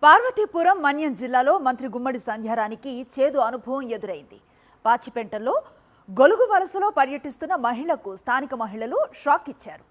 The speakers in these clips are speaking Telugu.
పార్వతీపురం మన్యం జిల్లాలో మంత్రి గుమ్మడి సంధ్యారానికి చేదు అనుభవం ఎదురైంది. పాచిపెంటల్లో గొలుగు వలసలో పర్యటిస్తున్న మహిళకు స్థానిక మహిళలు షాక్ ఇచ్చారు.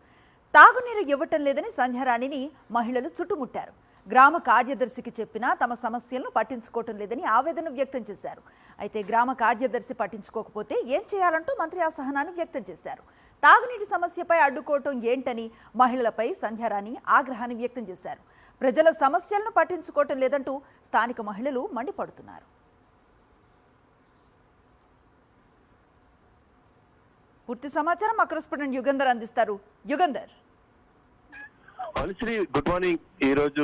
తాగునీరు ఇవ్వటం లేదని సంధ్యారాణిని మహిళలు చుట్టుముట్టారు. గ్రామ కార్యదర్శికి చెప్పినా తమ సమస్యలను పట్టించుకోవటం లేదని ఆవేదన వ్యక్తం చేశారు. అయితే గ్రామ కార్యదర్శి పట్టించుకోకపోతే ఏం చేయాలంటూ మంత్రి అసహనాన్ని వ్యక్తం చేశారు. తాగునీటి సమస్యపై అడ్డుకోవటం ఏంటని మహిళలపై సంధ్యారాణి ఆగ్రహాన్ని వ్యక్తం చేశారు. ప్రజల సమస్యలను పట్టించుకోవటం లేదంటూ స్థానిక మహిళలు మండిపడుతున్నారు. పూర్తి సమాచారం మా కరెస్పాండెంట్ యుగంధర్ అందిస్తారు. Yugandhar, Anusri, good morning. ఈ రోజు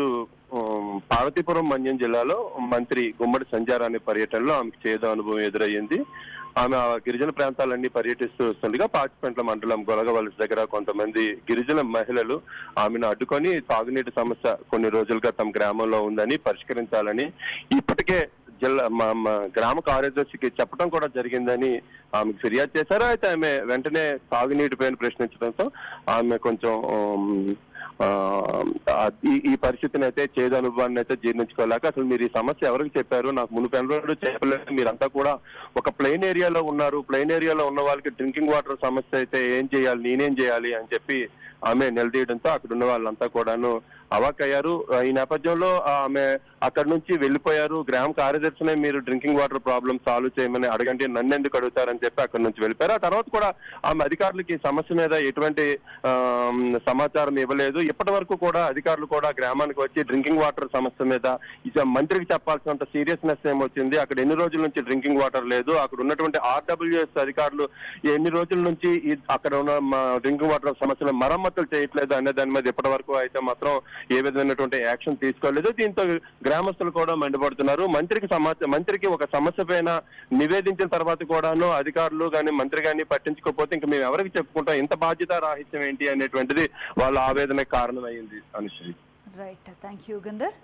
పార్వతీపురం మన్యం జిల్లాలో మంత్రి గుమ్మడి సంధ్యారాణి పర్యటనలో ఆమెకు చేదు అనుభవం ఎదురయ్యింది. ఆమె గిరిజన ప్రాంతాలన్నీ పర్యటిస్తూ వస్తుండగా పాచిపెంట్ల మండలం గొలగవలస దగ్గర కొంతమంది గిరిజన మహిళలు ఆమెను అడ్డుకొని తాగునీటి సమస్య కొన్ని రోజులుగా తమ గ్రామంలో ఉందని పరిష్కరించాలని ఇప్పటికే జిల్లా గ్రామ కార్యదర్శికి చెప్పడం కూడా జరిగిందని ఆమెకు ఫిర్యాదు చేశారు. అయితే ఆమె వెంటనే తాగునీటిపైన ప్రశ్నించడంతో ఆమె కొంచెం ఈ పరిస్థితిని అయితే చేదు అనుభవాన్ని అయితే జీర్ణించుకోలేక, అసలు మీరు ఈ సమస్య ఎవరికి చెప్పారు, నాకు మునుపు ఎన్నడూ చెప్పలేదు, మీరంతా కూడా ఒక ప్లెయిన్ ఏరియాలో ఉన్నారు, ప్లెయిన్ ఏరియాలో ఉన్న వాళ్ళకి డ్రింకింగ్ వాటర్ సమస్య అయితే ఏం చేయాలి, నేనేం చేయాలి అని చెప్పి ఆమె నిలదీయడంతో అక్కడ ఉన్న వాళ్ళంతా కూడాను అవాక్కయ్యారు. ఈ నేపథ్యంలో ఆమె అక్కడి నుంచి వెళ్ళిపోయారు. గ్రామ కార్యదర్శినే మీరు డ్రింకింగ్ వాటర్ ప్రాబ్లమ్ సాల్వ్ చేయమని అడగండి, నన్ను ఎందుకు అడుగుతారని చెప్పి అక్కడి నుంచి వెళ్ళిపోయారు. ఆ తర్వాత కూడా ఆమె అధికారులకి సమస్య మీద ఎటువంటి సమాచారం ఇవ్వలేదు. ఇప్పటి వరకు కూడా అధికారులు కూడా గ్రామానికి వచ్చి డ్రింకింగ్ వాటర్ సమస్య మీద మంత్రికి చెప్పాల్సినంత సీరియస్నెస్ ఏమొచ్చింది, అక్కడ ఎన్ని రోజుల నుంచి డ్రింకింగ్ వాటర్ లేదు, అక్కడ ఉన్నటువంటి RWS అధికారులు ఎన్ని రోజుల నుంచి అక్కడ ఉన్న డ్రింకింగ్ వాటర్ సమస్యలు మరమ్మతులు చేయట్లేదు అనే దాని మీద ఇప్పటి వరకు అయితే మాత్రం ఏ విధమైనటువంటి యాక్షన్ తీసుకోలేదు. దీంతో గ్రామస్తులు కూడా మండిపడుతున్నారు. మంత్రికి ఒక సమస్య పైన నివేదించిన తర్వాత కూడాను అధికారులు కానీ మంత్రి కానీ పట్టించుకోకపోతే ఇంకా మేము ఎవరికి చెప్పుకుంటాం, ఇంత బాధ్యత రాహిత్యం ఏంటి అనేటువంటిది వాళ్ళ ఆవేదనకు కారణమైంది. Anusri, right, thank you Yugandhar.